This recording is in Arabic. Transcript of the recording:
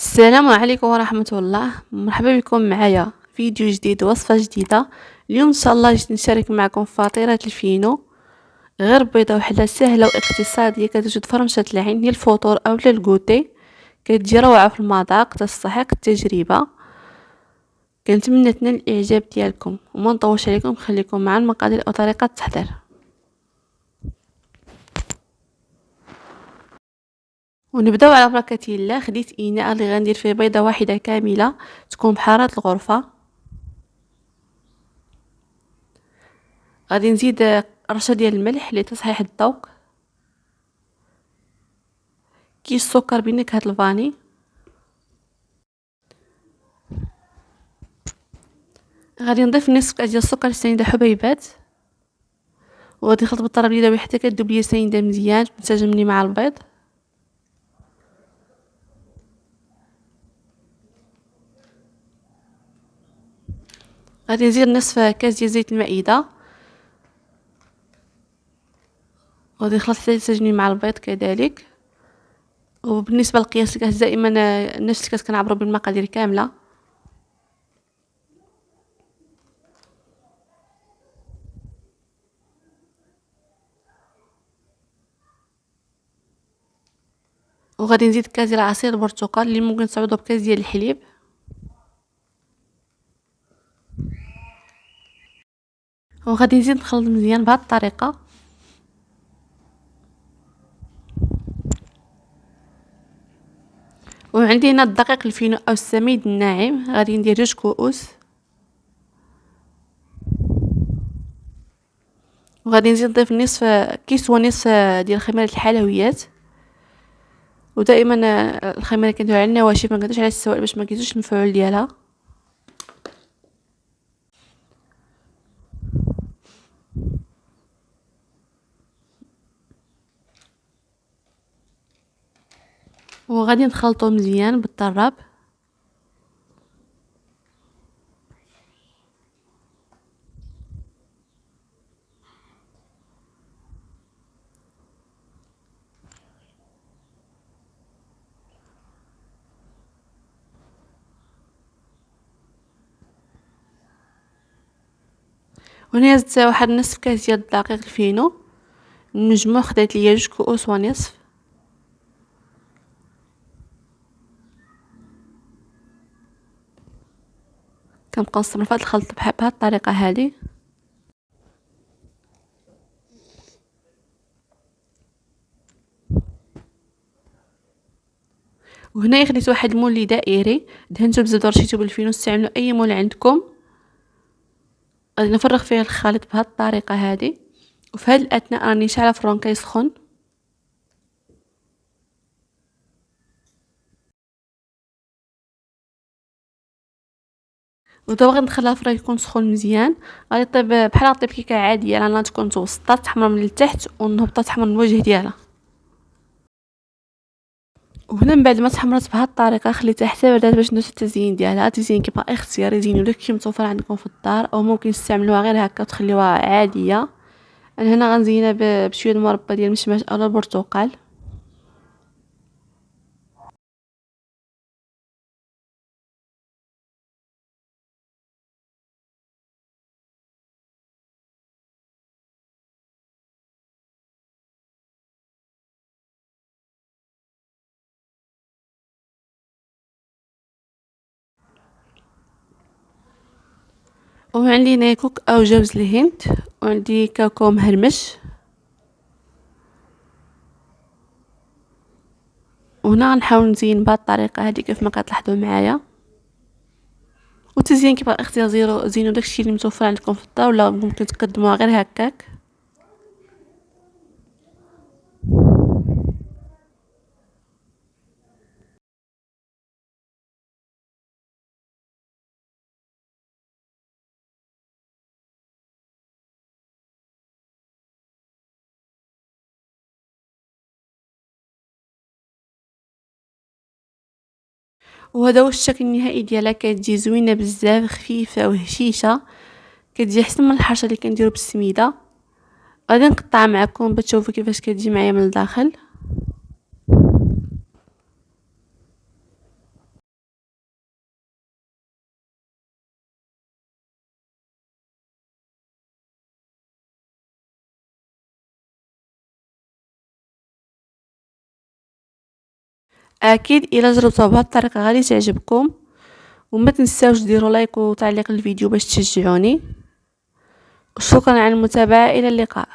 السلام عليكم ورحمة الله. مرحبا بكم معايا فيديو جديد، وصفة جديدة. اليوم ان شاء الله جيت نشارك معكم فطيرة الفينو، غير بيضة وحدة سهلة واقتصادية كتوجد فرمشة العين للفطور او للكوتي. كتجي روعة في المذاق، تستحق التجربة. كنتمنى تنال الاعجاب ديالكم وما نطولش عليكم، خليكم مع المقادير وطريقة التحضير. ونبداو على بركة الله. خديت اناء اللي غندير فيه بيضة واحدة كاملة تكون بحارة الغرفة. غادي نزيد رشه ديال الملح لتصحيح الذوق، كيس سكر بنكهه الفاني، غادي نضيف نصف كاس ديال السكر سنيده حبيبات، وغادي نخلط بالطريقه اليدويه حتى كتذوب ليا سنيده مزيان تنسجم مع البيض. غادي نزيد نصف كاس ديال زيت المائده، وغادي نخلط حتى ينسجم مع البيض كذلك. وبالنسبه لقياس الكاس دائما نفس الكاس كنعبروا بالمقادير كامله. وغادي نزيد كاس ديال عصير البرتقال اللي ممكن تعوضوه بكاس ديال الحليب. وغادي نزيد نخلط مزيان بهذه الطريقه. وعندي هنا الدقيق الفينو او السميد الناعم، غادي ندير 2 كؤوس. وغادي نزيد نضيف نصف كيس ونصف ديال خميره الحلويات. ودائما الخميره كنديرها على النواشف، ما كنديرش على السوائل باش ما كيزيدش المفعول ديالها. وغادي نخلطو مزيان بالطراب. وهنا زدت واحد نصف كاس ديال الدقيق الفينو. المجموع خدات ليا 2 كؤوس ونصف. كنبقى نصبر في هذا الخلط بهذه الطريقه هذه. وهنا خديت واحد المول دائري، دهنته بزبده ورشيته بالفينو، استعملوا اي مول عندكم. غادي نفرغ فيه الخليط بهذه الطريقه هذه. وفي هذا الاثناء راني شاعله فرون كيسخن. ودابا غندخلها الفران يكون سخون مزيان. غادي طيب بحال طيب كيكه عاديه، راه تكون متوسطه، تحمر من التحت ونهبطها تحمر من الوجه ديالها. وهنا من بعد ما تحمرت بهذه الطريقه خليتها حتى بردات باش ندير التزيين ديالها. التزيين كيبقى اختياري، زينوا داكشي اللي متوفر عندكم في الدار، او ممكن تستعملوها غير هكا وتخليوها عاديه. انا هنا غنزينها بشويه المربى ديال المشماش او البرتقال. وعندي هنا كوك او جوز الهند، وعندي كاكاو مهرمش. وهنا غنحاول نزين بهذه الطريقه هذه كيف ما كتلاحظوا معايا. والتزيين كيبقى اختيار، زينوا داكشي اللي متوفر عندكم في الدار، ولا ممكن تقدموها غير هكاك. وهذا هو الشكل النهائي ديالها. كتجي زوينه بزاف، خفيفه وهشيشه، كتجي احسن من الحرشه اللي كنديرو بالسميده. غادي نقطع معكم باش تشوفوا كيفاش كتجي معايا من الداخل. اكيد الا جربتوها بهذه الطريقه غادي تعجبكم، وما تنساوش ديروا لايك وتعليق للفيديو باش تشجعوني. شكرا على المتابعه، الى اللقاء.